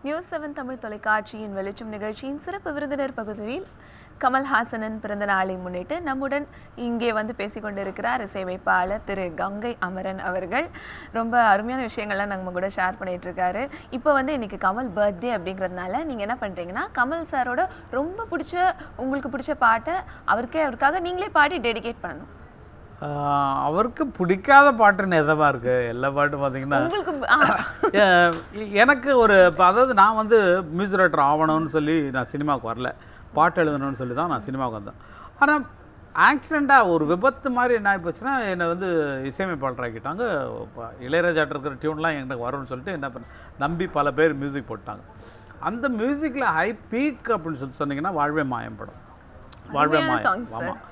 News 7 Tamil தொலைக்காட்சியின் வெளிச்சம் நிகழ்ச்சியின் சிறப்பு விருந்தினர் பகுதியில் கமல்ஹாசனின் பிறந்த நாளை முன்னிட்டு நம்முடன் இங்கே வந்து பேசிக்கொண்டிருக்கிறார் இசையமைப்பாளர் திரு கங்கை அமரன் அவர்கள். ரொம்ப அருமையான விஷயங்கள்லாம் நம்ம கூட ஷேர் பண்ணிட்டு இருக்காரு. இப்போ வந்து இன்னைக்கு கமல் பர்த்டே அப்படிங்கிறதுனால நீங்கள் என்ன பண்ணுறீங்கன்னா, கமல் சாரோட ரொம்ப பிடிச்ச உங்களுக்கு பிடிச்ச பாட்டை அவருக்காக நீங்களே பாடி டெடிகேட் பண்ணணும். அவருக்கு பிடிக்காத பாட்டுன்னு எதமாக இருக்குது? எல்லா பாட்டும் பார்த்தீங்கன்னா எனக்கு ஒரு அதாவது நான் வந்து மியூசிக் டைரக்டர் ஆகணும்னு சொல்லி நான் சினிமாவுக்கு வரல, பாட்டு எழுதணும்னு சொல்லி தான் நான் சினிமாவுக்கு வந்தேன். ஆனால் ஆக்சிடெண்ட்டாக ஒரு விபத்து மாதிரி என்ன ஆகிப்போச்சுன்னா, என்னை வந்து இசையமைப்பாளர் ஆக்கிட்டாங்க. இளையராஜாட்ட இருக்கிற டியூன்லாம் எனக்கு வரும்னு சொல்லிட்டு என்ன நம்பி பல பேர் மியூசிக் போட்டாங்க. அந்த மியூசிக்கில் ஹை பீக் அப்படின்னு சொல்லி சொன்னீங்கன்னா வாழ்வே மாயம் படம். வாழ்வே மாயம், ஆமாம்.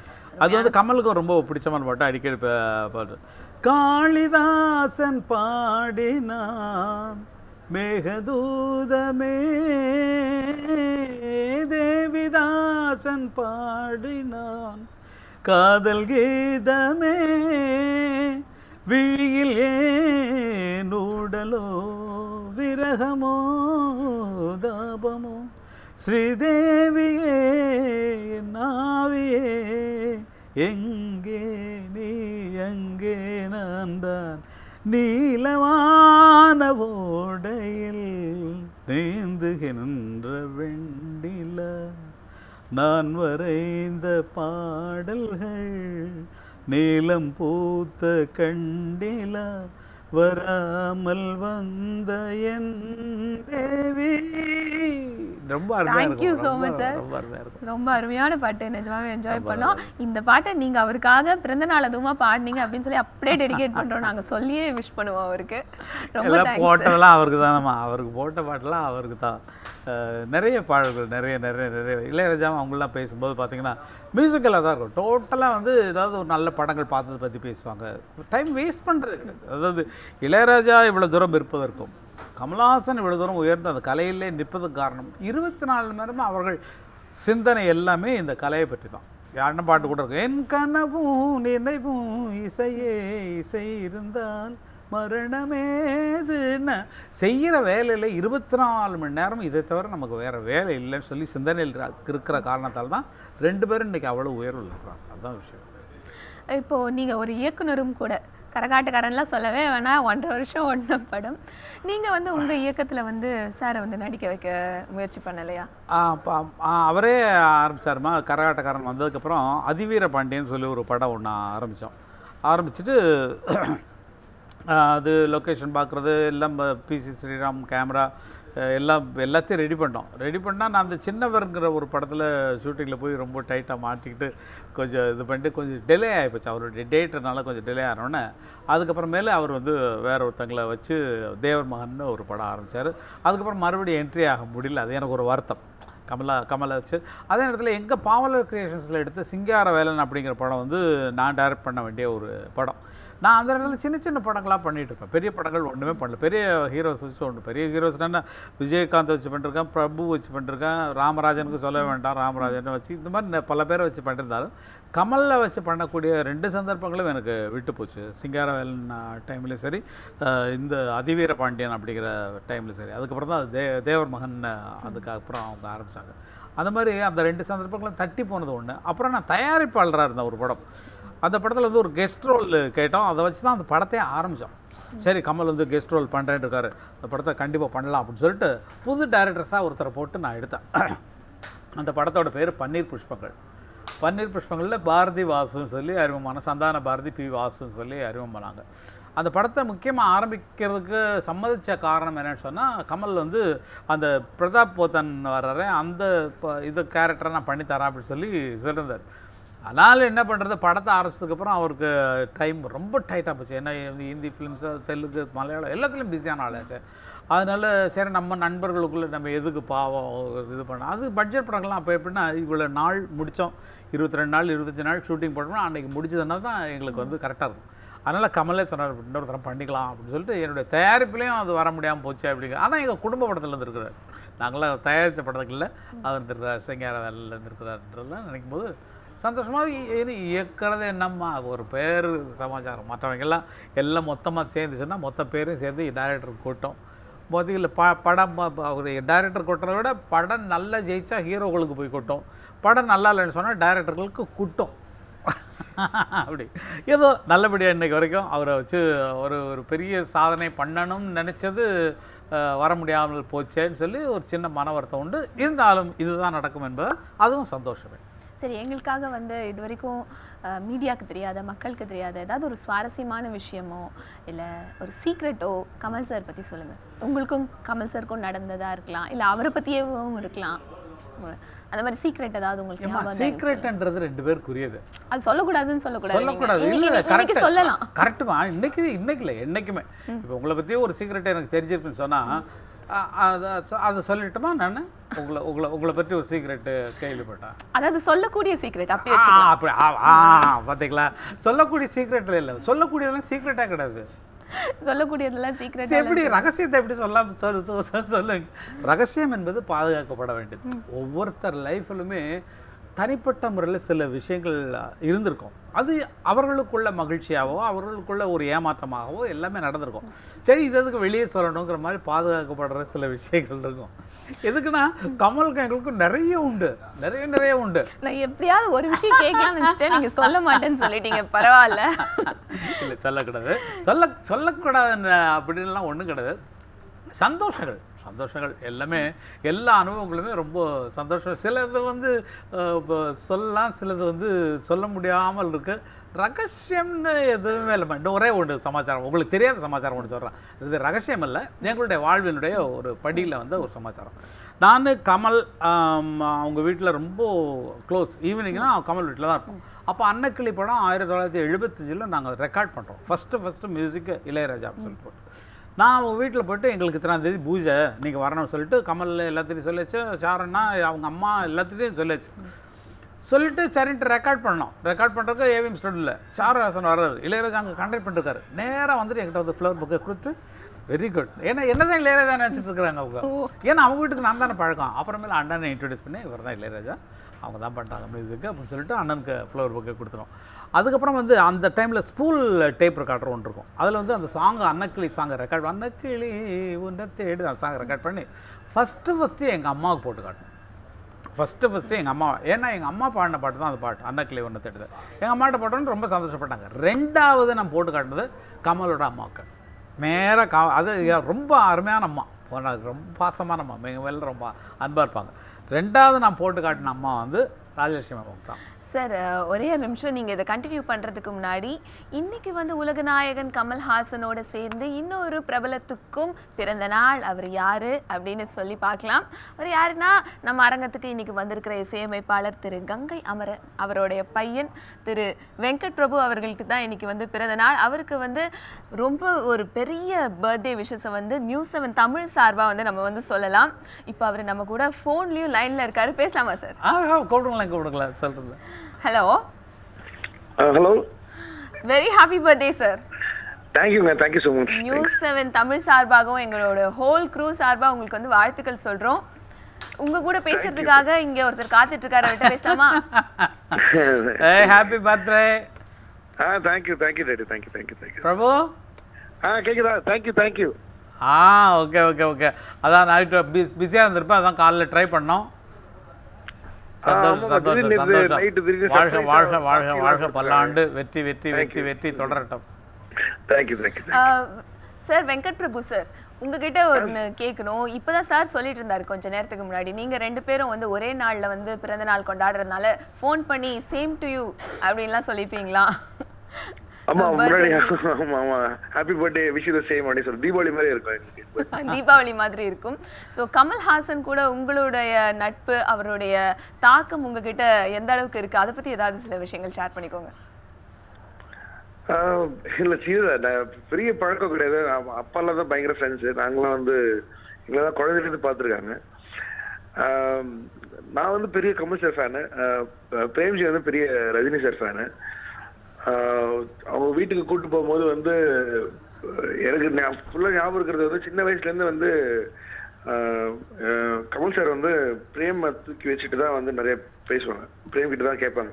அது வந்து கமலுக்கும் ரொம்ப பிடிச்சமான பாட்டு, அடிக்கடி பாட்டு. காளிதாசன் பாடினான் மேகதூதமே, தேவிதாசன் பாடினான் காதல் கீதமே, விழியில் ஏன் ஊடலோ விரகமோ தாபமோ, ஸ்ரீதேவியே நாவியே எங்கே நீ எங்கே நான் தான், நீலவான ஓடையில் நீந்துகின்ற வெண்டில, நான் வரைந்த பாடல்கள் நீலம் பூத்த கண்டில, வராமல் வந்த என் தேவி. ரொம்ப ரொம்ப அருமையான பாட்டு, நிஜமாவே என்ஜாய் பண்ணோம். இந்த பாட்டை நீங்க அவருக்காக பிறந்த நாள் அதுவுமா பாடினீங்க அப்படின்னு சொல்லி அப்படியே டெடிகேட் பண்றோம். நாங்க சொல்லியே விஷ் பண்ணுவோம் அவருக்கு. ரொம்ப போட்டதெல்லாம் அவருக்கு தானம்மா, அவருக்கு போட்ட பாட்டெல்லாம் அவருக்கு தான். நிறைய பாடல்கள் நிறைய நிறைய நிறைய இளையராஜாவும் அவங்களாம் பேசும்போது பார்த்தீங்கன்னா மியூசிக்கலாக தான் இருக்கும். டோட்டலாக வந்து ஏதாவது ஒரு நல்ல படங்கள் பார்த்ததை பற்றி பேசுவாங்க. டைம் வேஸ்ட் பண்ணுறது. அதாவது இளையராஜா இவ்வளோ தூரம் இருப்பதற்கும் கமல்ஹாசன் இவ்வளோ தூரம் உயர்ந்து அந்த கலையிலே நிற்பதுக்கு காரணம் 24 மணி நேரமும் அவர்கள் சிந்தனை எல்லாமே இந்த கலையை பற்றி தான். யாருன்னா பாட்டு கூட இருக்கும், என் கனவும் நினைவும் இசையே இசை இருந்தால் மரணமேதுன்னு செய்கிற வேலையில் 24 மணி நேரம் இதை தவிர நமக்கு வேறு வேலை இல்லைன்னு சொல்லி சிந்தனையில் இருக்கிற காரணத்தால் தான் 2 பேரும் இன்றைக்கி அவ்வளோ உயர்வு இருக்கிறாங்க. அதுதான் விஷயம். இப்போது நீங்கள் ஒரு இயக்குனரும் கூட, கரகாட்டக்காரன்லாம் சொல்லவே வேணாம், 1.5 வருஷம் ஒன்ன படம். நீங்கள் வந்து உங்கள் இயக்கத்தில் வந்து சாரை வந்து நடிக்க வைக்க முயற்சி பண்ணலையா? அவரே ஆரம்பித்தாருமா. கரகாட்டக்காரன் வந்ததுக்கப்புறம் அதிவீர பாண்டியன்னு சொல்லி ஒரு படம் ஒன்று ஆரம்பிச்சுட்டு அது லொக்கேஷன் பார்க்குறது எல்லாம் பிசி ஸ்ரீராம் கேமரா எல்லாத்தையும் ரெடி பண்ணால் நான் அந்த சின்னவருங்கிற ஒரு படத்தில் ஷூட்டிங்கில் போய் ரொம்ப டைட்டாக மாட்டிக்கிட்டு கொஞ்சம் இது பண்ணிட்டு கொஞ்சம் டிலே ஆகிப்போச்சு. அவருடைய டேட்டுனால கொஞ்சம் டிலே ஆனோடனே அதுக்கப்புறமேலே அவர் வந்து வேற ஒருத்தங்களை வச்சு தேவர் மகன்னு ஒரு படம் ஆரம்பித்தார். அதுக்கப்புறம் மறுபடியும் என்ட்ரி ஆக முடியல. அது எனக்கு ஒரு வருத்தம். கமலை வச்சு அதே நேரத்தில் எங்கள் பாவலர் கிரியேஷன்ஸில் எடுத்த சிங்கார வேலன் அப்படிங்கிற படம் வந்து நான் டைரக்ட் பண்ண வேண்டிய ஒரு படம். நான் அந்த இடத்துல சின்ன சின்ன படங்களாக பண்ணிகிட்டு இருப்பேன். பெரிய படங்கள் ஒன்றுமே பண்ணல. பெரிய ஹீரோஸ் வச்சு ஒன்று பெரிய ஹீரோஸ்னா விஜயகாந்த் வச்சு பண்ணிருக்கேன், பிரபு வச்சு பண்ணிருக்கேன், ராமராஜனுக்கு சொல்ல வேண்டாம் ராமராஜனை வச்சு, இந்த மாதிரி பல பேரை வச்சு பண்ணியிருந்தாலும் கமலில் வச்சு பண்ணக்கூடிய 2 சந்தர்ப்பங்களும் எனக்கு விட்டு போச்சு. சிங்காரவேலன் டைம்லேயும் சரி, இந்த அதிவீர பாண்டியன் அப்படிங்கிற டைம்லையும் சரி. அதுக்கப்புறம் தான் அது தேவர் மகன் அதுக்கப்புறம் அவங்க ஆரம்பித்தாங்க. அந்த மாதிரி அந்த 2 சந்தர்ப்பங்களும் தட்டி போனது ஒன்று. அப்புறம் நான் தயாரிப்பாளராக இருந்தேன் ஒரு படம். அந்த படத்தில் வந்து ஒரு கெஸ்ட் ரோல் கேட்டோம். அதை வச்சு தான் அந்த படத்தையே ஆரம்பித்தோம். சரி, கமல் வந்து கெஸ்ட் ரோல் பண்ணுறேன்னு இருக்காரு, அந்த படத்தை கண்டிப்பாக பண்ணலாம் அப்படின்னு சொல்லிட்டு புது டைரக்டர்ஸாக ஒருத்தரை போட்டு நான் எடுத்தேன். அந்த படத்தோட பேர் பன்னீர் புஷ்பங்கள். பன்னீர் புஷ்பங்களில் பாரதி வாசுன்னு சொல்லி அறிமுகமான சந்தான பாரதி பி வாசுன்னு சொல்லி அறிமுகம் பண்ணாங்க. அந்த படத்தை முக்கியமாக ஆரம்பிக்கிறதுக்கு சம்மதித்த காரணம் என்னென்னு சொன்னால், கமல் வந்து அந்த பிரதாப் போத்தன் வர்றாரு, அந்த இது கேரக்டரை நான் பண்ணித்தரேன் அப்படின்னு சொல்லி சொல்லியிருந்தார். அதனால் என்ன பண்ணுறது, படத்தை ஆரம்பிச்சதுக்கப்புறம் அவருக்கு டைம் ரொம்ப டைட்டாக போச்சு. ஏன்னா ஹிந்தி ஃபிலிம்ஸு, தெலுங்கு, மலையாளம் எல்லாத்துலேயும் பிஸியான ஆளாச்சு. அதனால் சரி நம்ம நண்பர்களுக்குள்ளே நம்ம எதுக்கு பாவம் இது பண்ணோம். அது பட்ஜெட் படங்கள்லாம் அப்போ எப்படின்னா இவ்வளோ நாள் முடித்தோம், 22 நாள் 25 நாள் ஷூட்டிங் போட்டோம்னா அன்றைக்கி முடிச்சதுனா தான் எங்களுக்கு வந்து கரெக்டாக இருக்கும். அதனால் கமலே சொன்னார் இன்னொரு தரம் பண்ணிக்கலாம் அப்படின்னு சொல்லிட்டு என்னுடைய தயாரிப்புலேயும் அது வர முடியாமல் போச்சு அப்படிங்கிற. ஆனால் எங்கள் குடும்ப படத்தில் இருந்துருக்கிறார், நாங்களாம் தயாரித்த படத்துக்குள்ள அவர் இருந்திருக்கிறார், சிங்கார வேலையில் இருந்திருக்கிறாருன்றதுலாம் நினைக்கும் போது சந்தோஷமாக இயக்கிறது என்னம்மா ஒரு பேர் சமாச்சாரம். மற்றவங்கெல்லாம் எல்லாம் மொத்தமாக சேர்ந்துச்சுன்னா மொத்த பேரும் சேர்ந்து டைரக்டருக்கு கூட்டம் முதல்ல படம் ஒரு டைரக்டர் கொட்டுறத விட படம் நல்லா ஜெயிச்சா ஹீரோகளுக்கு போய் கொட்டும், படம் நல்லா இல்லைன்னு சொன்னால் டைரக்டர்களுக்கு குட்டும். அப்படி ஏதோ நல்லபடியாக இன்றைக்கு வரைக்கும் அவரை வச்சு ஒரு பெரிய சாதனை பண்ணணும்னு நினச்சது வர முடியாமல் போச்சேன்னு சொல்லி ஒரு சின்ன மன வருத்தம் உண்டு. இருந்தாலும் இதுதான் நடக்கும் என்பது அதுவும் சந்தோஷமே. சரி, எங்களுக்காக வந்து இது வரைக்கும் மீடியாவுக்கு தெரியாத, மக்களுக்கு தெரியாத ஏதாவது ஒரு சுவாரஸ்யமான விஷயமோ இல்லை ஒரு சீக்ரெட்டோ கமல் சார் பற்றி சொல்லுங்கள். உங்களுக்கும் கமல் சாருக்கும் நடந்ததாக இருக்கலாம், இல்லை அவரை பற்றியவும் இருக்கலாம். அந்த மாதிரி சீக்ரெட் ஏதாவது உங்களுக்கு? சீக்ரெட்ன்றது 2 பேருக்குரியது. அது சொல்லக்கூடாதுன்னு சொல்லக்கூடாது. இல்லை, சொல்லலாம். கரெக்டுமா? இன்னைக்கு இல்லை, என்றைக்குமே. இப்போ உங்களை பற்றியே ஒரு சீக்ரெட் எனக்கு தெரிஞ்சிருக்குன்னு சொன்னால் அதை சொல்லிட்டுமா? நான் உங்களை பற்றி ஒரு சீக்ரெட்டு கேள்விப்பட்டேன். அதாவது சொல்லக்கூடிய சீக்ரெட் அப்படி அப்படி பார்த்தீங்களா? சொல்லக்கூடிய சீக்ரெட்டில் இல்லை, சொல்லக்கூடியதெல்லாம் சீக்ரெட்டாக கிடையாது. சொல்லக்கூடியதெல்லாம் சீக்ரெட். எப்படி ரகசியத்தை எப்படி சொல்லுங்க. ரகசியம் என்பது பாதுகாக்கப்பட வேண்டியது. ஒவ்வொருத்தர் லைஃப்லுமே தனிப்பட்ட முறையில் சில விஷயங்கள் இருந்திருக்கும். அது அவர்களுக்குள்ள மகிழ்ச்சியாகவோ அவர்களுக்குள்ள ஒரு ஏமாற்றமாகவோ எல்லாமே நடந்திருக்கும். சரி, இது எதுக்கு வெளியே சொல்லணுங்கிற மாதிரி பாதுகாக்கப்படுற சில விஷயங்கள் இருக்கும். எதுக்குன்னா கமலுக்கு எங்களுக்கும் நிறைய உண்டு. நான் எப்படியாவது ஒரு விஷயம் கேட்கலாம்னு நினைச்சிட்டேன், நீங்க சொல்ல மாட்டேன்னு சொல்லிட்டீங்க. பரவாயில்ல. இல்லை, சொல்லக்கூடாது. சொல்லக்கூடாதுன்னு அப்படின்லாம் ஒன்றும் கிடையாது. சந்தோஷங்கள் எல்லாமே, எல்லா அனுபவங்களுமே ரொம்ப சந்தோஷம். சிலது வந்து சொல்லலாம், சிலது வந்து சொல்ல முடியாமல் இருக்கு. ரகசியம்னு எதுவுமே இல்லை. ஒரே ஒன்று சமாச்சாரம், உங்களுக்கு தெரியாத சமாச்சாரம் ஒன்று சொல்கிறேன். இது ரகசியம் இல்லை, எங்களுடைய வாழ்வினுடைய ஒரு படியில் வந்து ஒரு சமாச்சாரம். நான் கமல் அவங்க வீட்டில் ரொம்ப க்ளோஸ். ஈவினிங்னா கமல் வீட்டில் தான் இருப்போம். அப்போ அன்னக்கிளி படம் 1975 நாங்கள் ரெக்கார்ட் பண்ணுறோம். ஃபஸ்ட்டு மியூசிக்கு இளையராஜா அப்படின்னு சொல்லிட்டு நான் அவங்க வீட்டில் போய்ட்டு எங்களுக்கு 3ஆம் தேதி பூஜை, நீங்கள் வரணும்னு சொல்லிட்டு கமல் எல்லாத்தையும் சொல்லிச்சு, சாரண்ணா அவங்க அம்மா எல்லாத்தையும் சொல்லிட்டு சரின்ட்டு ரெக்கார்ட் பண்ணோம். ரெக்கார்ட் பண்ணுறதுக்கு ஏவிஎம் ஸ்டுடியோவில் சாரஹாசன் வர்றாரு, இளையராஜா அங்கே கண்டக்ட் பண்ணிருக்காரு. நேராக வந்துட்டு என்கிட்ட வந்து ஃப்ளவர் புக்கை கொடுத்து வெரி குட். ஏன்னா என்னதான் இளையராஜா நினச்சிட்டு இருக்கிறாங்க அவங்க. ஏன்னா அவங்க வீட்டுக்கு நான் தானே பழக்கம். அப்புறமேல அண்ணனை இன்ட்ரடியூஸ் பண்ணி இவர் தான் இளையராஜா, அவங்க தான் பண்ணுறாங்க மியூசிக்கு அப்படின்னு சொல்லிட்டு அண்ணனுக்கு ஃப்ளவர் புக்கை கொடுத்துரும். அதுக்கப்புறம் வந்து அந்த டைமில் ஸ்கூல் டேப் ரெக்கார்டர் ஒன்று இருக்கும். அதில் வந்து அந்த சாங் அன்னக்கிளி சாங்கை ரெக்கார்ட், அன்னக்கிளி உன்னை தேடு அந்த சாங்கை ரெக்கார்ட் பண்ணி ஃபஸ்ட்டு எங்கள் அம்மாவுக்கு போட்டு காட்டணும். ஃபஸ்ட்டு எங்கள் அம்மா, ஏன்னா எங்கள் அம்மா பாடின பாட்டு தான் அந்த பாட்டு அன்னக்கிளி உன்னை தேடுது. எங்கள் அம்மாட்ட பாட்டோன்னு ரொம்ப சந்தோஷப்பட்டாங்க. 2வது நான் போட்டு காட்டினது கமலோட அம்மாவுக்கு. நேராக அது ரொம்ப அருமையான அம்மா, ரொம்ப பாசமான அம்மா, எங்கள் மேலே ரொம்ப அன்பாக இருப்பாங்க. 2வது நான் போட்டு காட்டின அம்மா வந்து ராஜலட்சுமி அம்மாவுக்கு தான். சார், ஒரே ஒரு நிமிஷம், நீங்கள் இதை கண்டினியூ பண்ணுறதுக்கு முன்னாடி இன்றைக்கி வந்து உலகநாயகன் கமல்ஹாசனோட சேர்ந்து இன்னொரு பிரபலத்துக்கும் பிறந்த நாள். அவர் யார் அப்படின்னு சொல்லி பார்க்கலாம். அவர் யாருன்னா நம்ம அரங்கத்துக்கு இன்றைக்கி வந்திருக்கிற இசையமைப்பாளர் திரு கங்கை அமரன், அவருடைய பையன் திரு வெங்கட் பிரபு அவர்களுக்கு தான் இன்றைக்கி வந்து பிறந்த நாள். அவருக்கு வந்து ரொம்ப ஒரு பெரிய பர்த்டே விஷஸை வந்து நியூஸ் 7 தமிழ் சார்பாக வந்து நம்ம வந்து சொல்லலாம். இப்போ அவர் நம்ம கூட ஃபோன்லேயும் லைனில் இருக்காரு, பேசலாமா சார்? கூப்பிடுங்களேன் சொல்கிறது. Hello. Hello. Very happy birthday sir. Thank you ma'am, thank you so much. News 7 Tamil சார்பாகவும் எங்களோட ஹோல் க்ரூ சார்பாக உங்களுக்கு வந்து வாழ்த்துக்கள் சொல்றோம். உங்க கூட பேசுறதுக்காக இங்க ஒருத்தர் காத்துட்டு இருக்காரு, அவர்கிட்ட பேசலாமா? ஏய், happy birthday. Thank you daddy, thank you Prabhu. கேக்குதா? Thank you. ஓகே. அதான் நைட்டு பிஸியாக இருந்திருப்பேன், அதான் காலைல ட்ரை பண்ணோம். சந்தோஷம். வாழ்க பல்லாண்டு, வெற்றி தொடரட்டும். சார், வெங்கட் பிரபு சார், உங்ககிட்ட ஒன்று கேட்கணும். இப்போதான் சார் சொல்லிட்டு இருந்தாரு கொஞ்ச நேரத்துக்கு முன்னாடி, நீங்க 2 பேரும் வந்து ஒரே நாள்ல வந்து பிறந்த நாள் கொண்டாடுறதுனால ஃபோன் பண்ணி சேம் டு யூ அப்படின்லாம் சொல்லிப்பீங்களா? ஆமா, happy birthday wish you the same அப்படி சொல்லி தீபாவளி மாதிரி இருக்கும். தீபாவளி மாதிரி இருக்கும். ஸோ கமல்ஹாசன் கூட உங்களுடைய நட்பு, அவருடைய தாக்கம் உங்ககிட்ட எந்த அளவுக்கு இருக்கு, அதை பத்தி ஏதாவது சில விஷயங்கள் ஷேர் பண்ணிக்கோங்க. இல்லை, பெரிய பழக்கம் கிடையாது. அப்பாலாம் தான் பயங்கர ஃப்ரெண்ட்ஸு. நாங்களாம் வந்து எங்களை தான் குழந்தைலேருந்து பார்த்துருக்காங்க. நான் வந்து பெரிய கமல் சார் ஃபேனு, பிரேம்ஜி வந்து பெரிய ரஜினி சார் ஃபேனு. அவங்க வீட்டுக்கு கூப்பிட்டு போகும்போது வந்து எனக்கு ஃபுல்லாக ஞாபகம் இருக்கிறது வந்து சின்ன வயசுலேருந்து வந்து கமல் சார் வந்து பிரேம் தூக்கி வச்சுட்டு தான் வந்து நிறைய பேசுவாங்க. பிரேம் கிட்ட தான் கேட்பாங்க,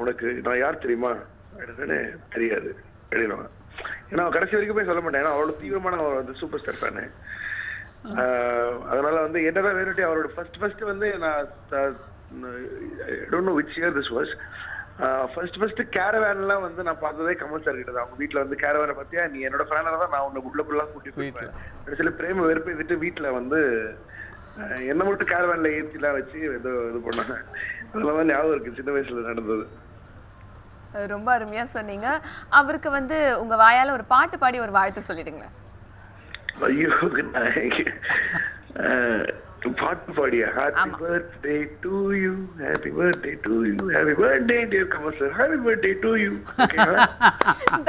உனக்கு நான் யார் தெரியுமா? அப்படின்னு தெரியாது எழுதிடுவாங்க. ஏன்னா அவன் கடைசி வரைக்கும் போய் சொல்ல மாட்டேன், ஏன்னா அவரோட தீவிரமான அவர் வந்து சூப்பர் ஸ்டார் ஃபேனு. அதனால வந்து என்னதான் வேணுட்டி அவரோட ஃபர்ஸ்ட் வந்து நான் don't know which year this was, first கேரவேன்லாம் வந்து நான் பார்த்ததே கமல் சார் கிட்ட தான். அவங்க வீட்டில் வந்து கேரவேனை பார்த்தியா நீ என்னோட ஃபேனாக தான் நான் உன்னை உள்ளக்குள்ளலாம் கூட்டி போயிட்டேன். சில பிரேம வெறுப்பை விட்டு வீட்டில் வந்து என்ன மட்டும் கேரவேனில் ஏற்றிலாம் வச்சு இது பண்ணாங்க. அதெல்லாம் தான் ஞாபகம் இருக்குது சின்ன வயசில் நடந்தது. ரொம்ப அருமையா சொன்னீங்க. அவருக்கு வந்து உங்க வாயால ஒரு பாட்டு பாடி ஒரு வாழ்த்து சொல்லிடுங்களேன். ஐயோ பாட்டு பாடியா? Happy birthday to you, happy birthday to you, happy birthday dear Kamal sir, happy birthday to you.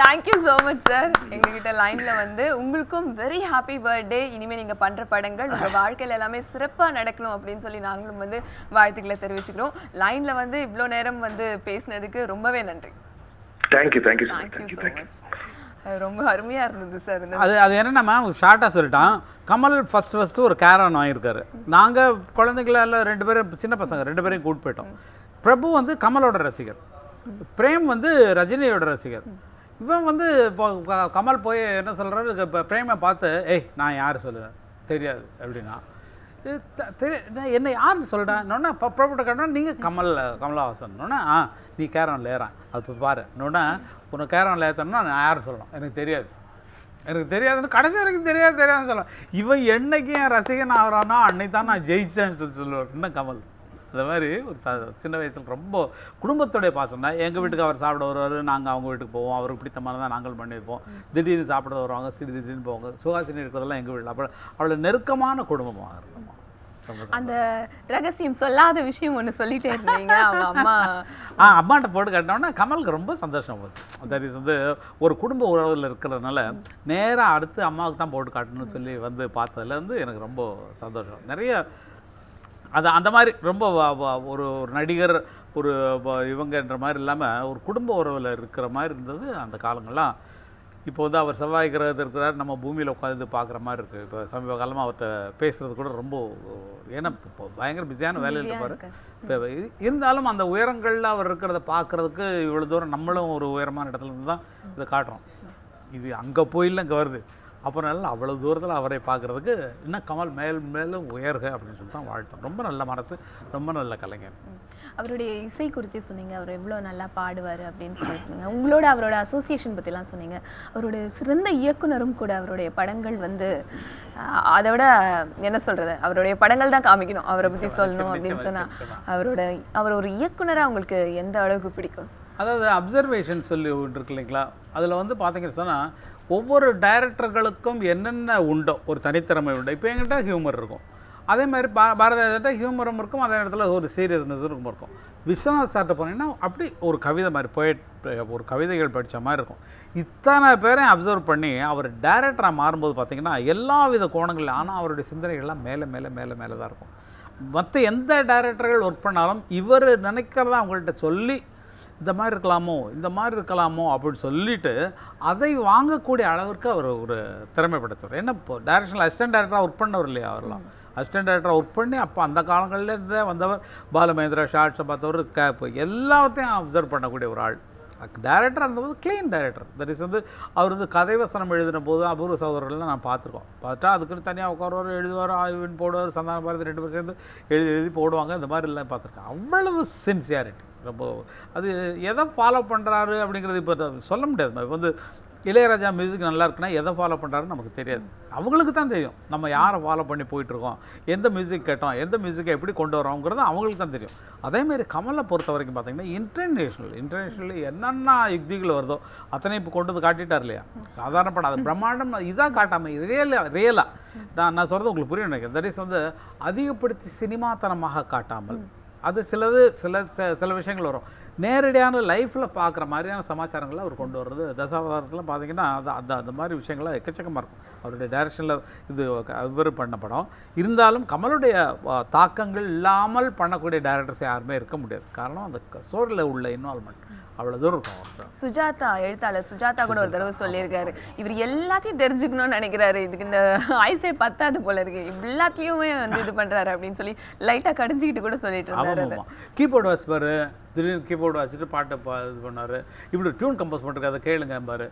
Thank you so much sir. எங்ககிட்ட லைன்ல வந்து உங்களுக்கும் வெரி ஹாப்பி பர்த்டே. இனிமே நீங்க பண்ற படங்கள் உங்க வாழ்க்கையில எல்லாமே சிறப்பா நடக்கணும் அப்படின்னு சொல்லி நாங்களும் வந்து வாழ்த்துக்களை தெரிவிச்சுக்கிறோம். லைன்ல வந்து இவ்வளோ நேரம் வந்து பேசினதுக்கு ரொம்பவே நன்றி. Thank you thank you so much. ரொம்ப அருமையா இருந்தது சார். அது என்னன்னா ஷார்ட்டாக சொல்லிட்டான். கமல் ஃபஸ்ட்டு ஒரு கேரவன் வாங்கியிருக்காரு. நாங்கள் குழந்தைங்கள 2 பேரும் சின்ன பசங்க 2 பேரையும் கூட்டு போயிட்டோம். பிரபு வந்து கமலோட ரசிகர், பிரேம் வந்து ரஜினியோட ரசிகர். இவன் வந்து இப்போ கமல் போய் என்ன சொல்கிறாரு, இப்போ பிரேமை பார்த்து ஏய் நான் யார் சொல்லுவேன் தெரியாது அப்படின்னா, என்ன யாருன்னு சொல்கிறேன் பிரபுட்ட கேட்டோன்னா நீங்கள் கமலஹாசன் நீ கேரவனில் ஏறான் அது இப்போ பாரு இன்னொன்னா உன்னை கேரவனில் ஏற்றணும்னா நான் யாரும் சொல்லணும் எனக்கு தெரியாதுன்னு கடைசி வரைக்கும் தெரியாதுன்னு சொல்லலாம். இவன் என்னைக்கு என் ரசிகன் ஆகிறானோ அன்னைக்கு தான் நான் ஜெயிச்சேன்னு சொல்லுவார் இன்னும் கமல். அந்த மாதிரி ஒரு சின்ன வயசில் ரொம்ப குடும்பத்துடைய பாசம் தான். எங்கள் வீட்டுக்கு அவர் சாப்பிட வருவார், நாங்கள் அவங்க வீட்டுக்கு போவோம், அவருக்கு பிடித்தமான தான் நாங்கள் பண்ணியிருப்போம். திடீர்னு சாப்பிட வருவாங்க, திடீர்னு போவாங்க. சுகாசினி இருக்கிறதெல்லாம் எங்கள் வீட்டில். அப்போ அவ்வளோ நெருக்கமான குடும்பமாக இருக்கும். அந்த ரகசியம் சொல்லாத விஷயம் ஒன்று சொல்லிட்டே இருந்தீங்க அவங்க அம்மா. அம்மாட்ட போட்டு காட்டினோன்னா கமலுக்கு ரொம்ப சந்தோஷம் போச்சு. தட் இஸ் வந்து ஒரு குடும்ப உறவில் இருக்கிறதுனால நேராக அடுத்து அம்மாவுக்கு தான் போட்டு காட்டணும்னு சொல்லி வந்து பார்த்ததுலேருந்து எனக்கு ரொம்ப சந்தோஷம். நிறைய அது அந்த மாதிரி ரொம்ப ஒரு நடிகர் ஒரு இவங்கன்ற மாதிரி இல்லாமல் ஒரு குடும்ப உறவில் இருக்கிற மாதிரி இருந்தது அந்த காலங்கள்லாம். இப்போ வந்து அவர் செவ்வாய் கிரகத்தில் இருக்கிறார், நம்ம பூமியில் உட்காந்து பார்க்குற மாதிரி இருக்குது. இப்போ சமீப காலமாக அவர்கிட்ட பேசுகிறது கூட ரொம்ப, ஏன்னா இப்போ பயங்கர பிஸியான வேலையில் இருப்பார். இப்போ இருந்தாலும் அந்த உயரங்களில் அவர் இருக்கிறத பார்க்குறதுக்கு இவ்வளோ தூரம் நம்மளும் ஒரு உயரமான இடத்துல இருந்து தான் இதை காட்டுறோம். இது அங்கே போயில இங்கே வருது. அப்புறம் அவ்வளோ தூரத்தில் அவரை பார்க்குறதுக்கு இன்னும் கமல் மேலும் உயர்க அப்படின்னு சொல்லி தான் வாழ்த்தோம். ரொம்ப நல்ல மனசு, ரொம்ப நல்ல கலைஞர். அவருடைய இசை குறித்து சொன்னீங்க, அவர் எவ்வளோ நல்லா பாடுவார் அப்படின்னு சொல்லியிருந்தீங்க. உங்களோட அவரோட அசோசியேஷன் பற்றிலாம் சொன்னீங்க. அவரோட சிறந்த இயக்குனரும் கூட. அவருடைய படங்கள் வந்து அதை விட என்ன சொல்கிறது, அவருடைய படங்கள் தான் காமிக்கணும் அவரை பற்றி சொல்லணும் அப்படின்னு சொன்னால், அவர் ஒரு இயக்குனராக உங்களுக்கு எந்த அளவுக்கு பிடிக்கும்? அதாவது அப்சர்வேஷன் சொல்லி ஒன்று இருக்கு இல்லைங்களா, அதில் வந்து பார்த்தீங்கன்னு சொன்னால் ஒவ்வொரு டைரக்டர்களுக்கும் என்னென்ன உண்டோ ஒரு தனித்திறமை உண்டு. இப்போ என்கிட்ட ஹியூமர் இருக்கும், அதே மாதிரி பாரதியார்கிட்ட ஹியூமரும் இருக்கும், அதே இடத்துல ஒரு சீரியஸ்னஸும் இருக்கும். விஸ்வநாத் சார்ட்ட போனீங்கன்னா அப்படி ஒரு கவிதை மாதிரி ஒரு கவிதைகள் படித்த மாதிரி இருக்கும். இத்தனை பேரையும் அப்சர்வ் பண்ணி அவர் டைரக்டராக மாறும்போது பார்த்திங்கன்னா எல்லா வித கோணங்கள், ஆனால் அவருடைய சிந்தனைகள்லாம் மேலே மேலே மேலே மேலே தான் இருக்கும். மற்ற எந்த டைரக்டர்கள் ஒர்க் பண்ணாலும் இவர் நினைக்கிறதா அவங்கள்ட்ட சொல்லி இந்த மாதிரி இருக்கலாமோ அப்படின்னு சொல்லிவிட்டு அதை வாங்கக்கூடிய அளவிற்கு அவர் ஒரு திறமை படைத்தவர். ஏன்னா இப்போ டைரக்ஷனில் அசிஸ்டன்ட் டைரக்டராக ஒர்க் பண்ணவர் இல்லையா, அவரெல்லாம் அசிஸ்டன்ட் டைரக்டராக ஒர்க் பண்ணி அப்போ அந்த காலங்கள்லேருந்தே வந்தவர். பாலுமகேந்திரா ஷார்ட்ஸை பார்த்தவர், கேப் எல்லாத்தையும் அப்சர்வ் பண்ணக்கூடிய ஒரு ஆள். டைரக்டராக இருந்தபோது க்ளீன் டைரக்டர். தட் இஸ் வந்து அவர் வந்து கதைவசனம் எழுதின போது அபூர்வ சகோதரர்கள்லாம் நான் பார்த்துருக்கோம். பார்த்தா அதுக்குன்னு தனியாக உட்காருவார், எழுதுவார், ஆய்வின் போடுவார், சந்தான பாரதி 2 பேர் சேர்ந்து எழுதி போடுவாங்க. இந்த மாதிரி எல்லாம் பார்த்துருக்கேன். அவ்வளவு சின்சியாரிட்டி. ரொம்ப அது எதை ஃபாலோ பண்ணுறாரு அப்படிங்கிறது இப்போ சொல்ல முடியாது. இப்போ வந்து இளையராஜா மியூசிக் நல்லா இருக்குன்னா எதை ஃபாலோ பண்ணுறாருன்னு நமக்கு தெரியாது. அவங்களுக்கு தான் தெரியும் நம்ம யாரை ஃபாலோ பண்ணி போயிட்டுருக்கோம், எந்த மியூசிக் கேட்டோம், எந்த மியூசிக்கை எப்படி கொண்டு வரோங்கிறது அவங்களுக்கு தான் தெரியும். அதேமாதிரி கமலை பொறுத்த வரைக்கும் பார்த்திங்கன்னா இன்டர்நேஷ்னலி என்னென்ன யுக்திகள் வருதோ அத்தனை இப்போ கொண்டு வந்து காட்டிட்டார் இல்லையா. சாதாரண படம் அது பிரம்மாண்டம் இதாக காட்டாமல் ரியலாக நான் சொல்கிறது உங்களுக்கு புரிய நினைக்கிறேன். தட் இஸ் வந்து அதிகப்படுத்தி சினிமாத்தனமாக காட்டாமல் அது சில விஷயங்கள் வரும். நேரடியான லைஃப்பில் பார்க்குற மாதிரியான சமாச்சாரங்களை அவர் கொண்டு வர்றது தசாவதாரத்தில் பார்த்தீங்கன்னா அந்த மாதிரி விஷயங்கள்லாம் எக்கச்சக்கமாக இருக்கும். அவருடைய டைரக்ஷனில் இது இவர் பண்ண படம் இருந்தாலும் கமலுடைய தாக்கங்கள் இல்லாமல் பண்ணக்கூடிய டைரக்டர்ஸ் யாருமே இருக்க முடியாது. காரணம் அந்த ஸ்டோரியில் உள்ள இன்வால்மெண்ட் அவ்வளோ தூரம் இருக்கும். சுஜாதா, எழுத்தாளர் சுஜாதா கூட ஒரு தடவை சொல்லியிருக்காரு, இவர் எல்லாத்தையும் தெரிஞ்சுக்கணும்னு நினைக்கிறாரு, இதுக்கு இந்த ஆயுசே பத்தாது போல இருக்கு, எல்லாத்தையுமே வந்து இது பண்ணுறாரு அப்படின்னு சொல்லி லைட்டாக கடிஞ்சிக்கிட்டு கூட சொல்லிட்டு இருந்தாரு. கீபோர்டு வாசிப்பார், திடீர்னு கீபோர்டு வச்சுட்டு பாட்டை இது பண்ணார். இப்படி டியூன் கம்போஸ் பண்ணுறது அதை கேளுங்க பாரு.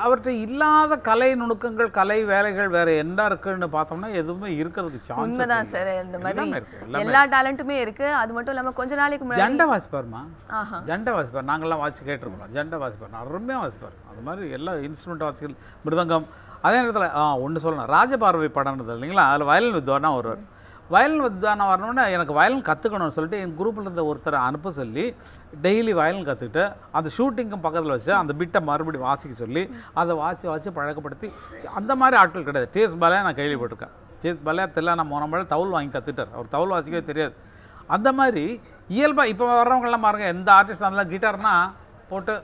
அவர்கிட்ட இல்லாத கலை நுணுக்கங்கள், கலை வேலைகள் வேற என்ன இருக்குன்னு பார்த்தோம்னா எதுவுமே இருக்கிறதுக்கு சான்ஸ் உண்மைதான் சார். இந்த மாதிரி எல்லா டேலண்ட்டுமே இருக்கு. அது மட்டும் இல்லாம கொஞ்ச நாளைக்கு முன்னாடி ஜண்டை வாசிப்பாருமா, ஆஹா, ஜண்டை வாசிப்பார். நாங்கள்லாம் வாசி கேட்டிருக்கோம். ஜண்டை வாசிப்பார், அருமையாக வாசிப்பார். அது மாதிரி எல்லா இன்ஸ்ட்ருமெண்ட் வாசிகள், மிருதங்கம். அதே நேரத்தில் ஒன்று சொல்லணும், ராஜபார்வை படம்ன்றது இல்லைங்களா, அதில் வயலின் வித்வானா வருவார். வயலின் வித்வானா வரணுன்னா எனக்கு வயலின் கற்றுக்கணும்னு சொல்லிட்டு எங்கள் குரூப்பில் இருந்த ஒருத்தரை அனுப்ப சொல்லி டெய்லி வயலின் கற்றுக்கிட்டு அந்த ஷூட்டிங்கும் பக்கத்தில் வச்சு அந்த பிட்டை மறுபடியும் வாசிக்க சொல்லி அதை வாசி பழக்கப்படுத்தி அந்த மாதிரி ஆட்கள் கிடையாது. டிஎஸ் பாலையா நான் கேள்விப்பட்டிருக்கேன். டிஎஸ் பாலையா தெரியல, நான் மொழ தவுள் வாங்கி கற்றுட்டார். அவர் தவுள் வாசிக்கவே தெரியாது. அந்த மாதிரி இயல்பாக இப்போ வர்றவங்கெல்லாம் பாருங்கள், எந்த ஆர்டிஸ்ட் அதெல்லாம் கிட்டார்னா போட்டு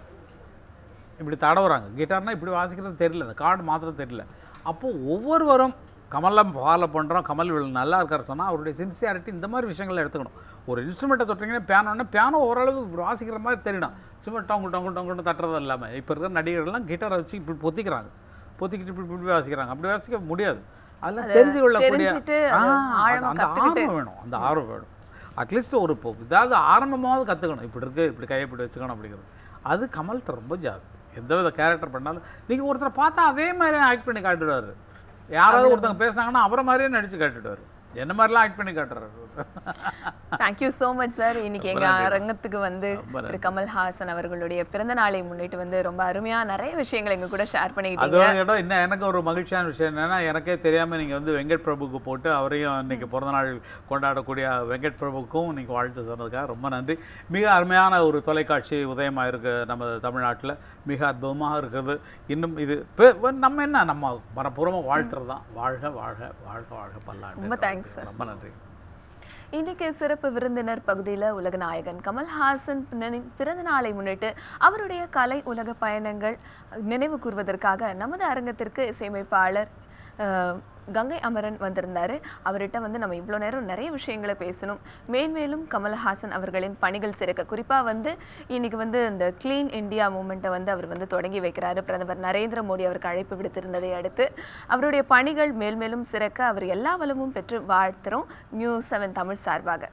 இப்படி தடவுறாங்க. கிட்டார்னால் இப்படி வாசிக்கிறது தெரியல, அந்த கார்டு மாத்திரம் தெரியல. அப்போது ஒவ்வொருவரும் கமலம் ஃபாலோ பண்ணுறோம், கமல் நல்லா இருக்கார் சொன்னால் அவருடைய சின்சியாரிட்டி இந்த மாதிரி விஷயங்களை எடுத்துக்கணும். ஒரு இன்ஸ்ட்ருமெண்ட்டை தொட்டிங்கன்னா பியானோ ஓரளவு வாசிக்கிற மாதிரி தெரியணும். சும்மா டொங்கு தட்டுறது இல்லாமல் இப்போ இருக்கிற நடிகர்கள்லாம் கிட்டாரை வச்சு இப்படி பொத்திக்கிட்டு இப்படி வாசிக்கிறாங்க. அப்படி வாசிக்க முடியாது. அதெல்லாம் தெரிஞ்சு கொள்ளக்கூடிய அந்த ஆர்வம் வேணும். அந்த ஆர்வம் வேணும். அட்லீஸ்ட் ஒரு இதாவது ஆரம்பமாவது கற்றுக்கணும். இப்படி இருக்குது, இப்படி கையை இப்படி வச்சுக்கணும் அப்படிங்கிறது. அது கமல்கிட்ட ரொம்ப ஜாஸ்தி. எந்த வித கேரக்டர் பண்ணாலும் நீங்கள் ஒருத்தரை பார்த்தா அதே மாதிரி ஆக்ட் பண்ணி காட்டுடுவார். யாராவது ஒருத்தவங்க பேசுனாங்கன்னா அவரை மாதிரியே நடிச்சு காட்டுடுவார். என்ன மாதிரிலாம் ஆக்ட் பண்ணி காட்டுறாரு. Thank you so much sir. இன்னைக்கு எங்கள் அரங்கத்துக்கு வந்து திரு கமல்ஹாசன் அவர்களுடைய பிறந்த நாளை முன்னிட்டு வந்து ரொம்ப அருமையாக நிறைய விஷயங்கள் எங்கள் கூட ஷேர் பண்ணிக்கிட்டீங்க. அதுவும் இன்னும் எனக்கு ஒரு மகிழ்ச்சியான விஷயம் என்னென்னா, எனக்கே தெரியாமல் நீங்கள் வந்து வெங்கட் பிரபுக்கு போட்டு அவரையும் இன்னைக்கு பிறந்தநாள் கொண்டாடக்கூடிய வெங்கட் பிரபுக்கும் நீங்கள் வாழ்த்து சொன்னதுக்காக ரொம்ப நன்றி. மிக அருமையான ஒரு தொலைக்காட்சி உதயமாக இருக்குது நம்ம தமிழ்நாட்டில். மிக அற்புதமாக இருக்கிறது. இன்னும் இது நம்ம என்ன நம்ம மனப்பூர்வமாக வாழ்த்துறது தான். வாழ்க வாழ்க வாழ்க வாழ்க பல்லாண்டு. ரொம்ப தேங்க்ஸ் சார். ரொம்ப நன்றி. இன்னைக்கு சிறப்பு விருந்தினர் பகுதியில் உலக நாயகன் கமல்ஹாசன் பிறந்த நாளை முன்னிட்டு அவருடைய கலை உலக பயணங்கள் நினைவு கூர்வதற்காக நமது அரங்கத்திற்கு இசையமைப்பாளர் கங்கை அமரன் வந்திருந்தாரு. அவர்கிட்ட வந்து நம்ம இவ்வளோ நேரம் நிறைய விஷயங்களை பேசணும். மேன்மேலும் கமல்ஹாசன் அவர்களின் பணிகள் சிறக்க, குறிப்பாக வந்து இன்னைக்கு வந்து இந்த கிளீன் இந்தியா மூமெண்ட்டை வந்து அவர் வந்து தொடங்கி வைக்கிறாரு. பிரதமர் நரேந்திர மோடி அவருக்கு அழைப்பு விடுத்திருந்ததை அடுத்து அவருடைய பணிகள் மேல்மேலும் சிறக்க அவர் எல்லா வளமும் பெற்று வாழ்த்துறோம் நியூஸ் 7 தமிழ் சார்பாக.